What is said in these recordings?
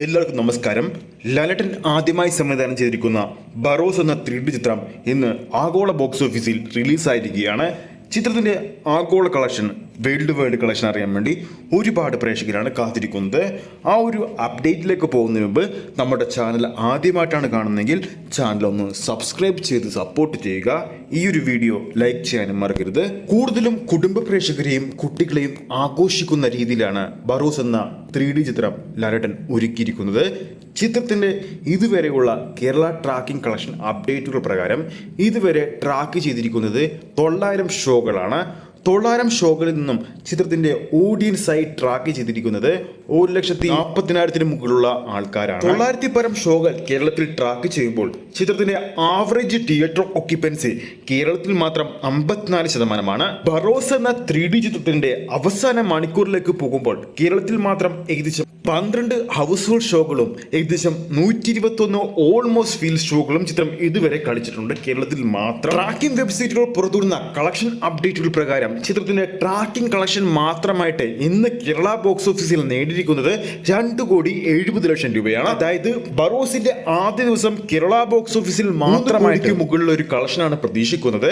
എല്ലാവർക്കും നമസ്കാരം. ലാലേട്ടൻ ആദ്യമായി സംവിധാനം ചെയ്തിരിക്കുന്ന ബറോസ് എന്ന 3D ചിത്രം ഇന്ന് ആഗോള ബോക്സ് ഓഫീസിൽ റിലീസായിരിക്കുകയാണ്. ചിത്രത്തിൻ്റെ ആഗോള കളക്ഷൻ, വേൾഡ് വൈഡ് കളക്ഷൻ അറിയാൻ വേണ്ടി ഒരുപാട് പ്രേക്ഷകരാണ് കാത്തിരിക്കുന്നത്. ആ ഒരു അപ്ഡേറ്റിലേക്ക് പോകുന്നതിന് മുമ്പ് നമ്മുടെ ചാനൽ ആദ്യമായിട്ടാണ് കാണുന്നതെങ്കിൽ ചാനൽ ഒന്ന് സബ്സ്ക്രൈബ് ചെയ്ത് സപ്പോർട്ട് ചെയ്യുക. ഈ ഒരു വീഡിയോ ലൈക്ക് ചെയ്യാനും മറക്കരുത്. കൂടുതലും കുടുംബ പ്രേക്ഷകരെയും കുട്ടികളെയും ആഘോഷിക്കുന്ന രീതിയിലാണ് ബറോസ് എന്ന 3D ചിത്രം ലാലേട്ടൻ ഒരുക്കിയിരിക്കുന്നത്. ചിത്രത്തിൻ്റെ ഇതുവരെയുള്ള കേരള ട്രാക്കിംഗ് കളക്ഷൻ അപ്ഡേറ്റുകൾ പ്രകാരം ഇതുവരെ ട്രാക്ക് ചെയ്തിരിക്കുന്നത് 900 ഷോകളാണ്. 900 ഷോകളിൽ നിന്നും ചിത്രത്തിന്റെ ഓഡിയൻസായി ട്രാക്ക് ചെയ്തിരിക്കുന്നത് 1,40,000 മുകളിലുള്ള ആൾക്കാരാണ്. 900 പരം ഷോകൾ കേരളത്തിൽ ട്രാക്ക് ചെയ്യുമ്പോൾ ചിത്രത്തിന്റെ ആവറേജ് തിയേറ്റർ ഓക്യുപ്പൻസി കേരളത്തിൽ മാത്രം 54%. ബറോസ് എന്ന 3D ചിത്രത്തിന്റെ അവസാന മണിക്കൂറിലേക്ക് പോകുമ്പോൾ കേരളത്തിൽ മാത്രം ഏകദേശം 12 ഹൗസ് ഹോൾഡ് ഷോകളും ഏകദേശം 121 ഓൾമോസ്റ്റ് ഫീൽ ഷോകളും ചിത്രം ഇതുവരെ കളിച്ചിട്ടുണ്ട് കേരളത്തിൽ മാത്രം. ട്രാക്കിംഗ് വെബ്സൈറ്റുകൾ പുറത്തുവിടുന്ന കളക്ഷൻ അപ്ഡേറ്റുകൾ പ്രകാരം ചിത്രത്തിന്റെ ട്രാക്കിംഗ് കളക്ഷൻ മാത്രമായിട്ട് ഇന്ന് കേരള ബോക്സ് ഓഫീസിൽ നേടിയിരിക്കുന്നത് 2,70,00,000 രൂപയാണ്. അതായത് ബറോസിന്റെ ആദ്യ ദിവസം കേരള ബോക്സ് ഓഫീസിൽ മാത്രമായിട്ട് മുകളിലുള്ള ഒരു കളക്ഷനാണ് പ്രതീക്ഷിക്കുന്നത്.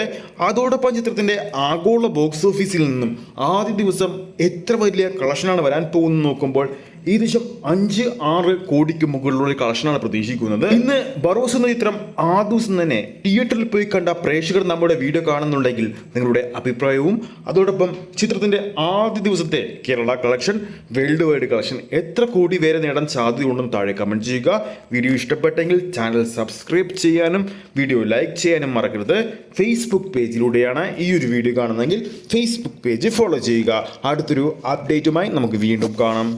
അതോടൊപ്പം ചിത്രത്തിന്റെ ആഗോള ബോക്സ് ഓഫീസിൽ നിന്നും ആദ്യ ദിവസം എത്ര വലിയ കളക്ഷനാണ് വരാൻ പോകുന്നത് നോക്കുമ്പോൾ ഏകദേശം 5-6 കോടിക്ക് മുകളിലുള്ള ഒരു കളക്ഷനാണ് പ്രതീക്ഷിക്കുന്നത്. ഇന്ന് ബറോസ് എന്ന ചിത്രം ആ ദിവസം തന്നെ തിയേറ്ററിൽ പോയി കണ്ട പ്രേക്ഷകർ നമ്മുടെ വീഡിയോ കാണുന്നുണ്ടെങ്കിൽ നിങ്ങളുടെ അഭിപ്രായവും അതോടൊപ്പം ചിത്രത്തിന്റെ ആദ്യ ദിവസത്തെ Kerala collection, world wide collection എത്ര കോടി വരെ നേടാൻ സാധ്യതയുണ്ടെന്ന് താഴെ കമന്റ് ചെയ്യുക. വീഡിയോ ഇഷ്ടപ്പെട്ടെങ്കിൽ ചാനൽ സബ്സ്ക്രൈബ് ചെയ്യാനും വീഡിയോ ലൈക്ക് ചെയ്യാനും മറക്കരുത്. ഫേസ്ബുക്ക് പേജിലൂടെയാണ് ഈ ഒരു വീഡിയോ കാണുന്നതെങ്കിൽ ഫേസ്ബുക്ക് പേജ് ഫോളോ ചെയ്യുക. അടുത്തൊരു അപ്ഡേറ്റുമായി നമുക്ക് വീണ്ടും കാണാം.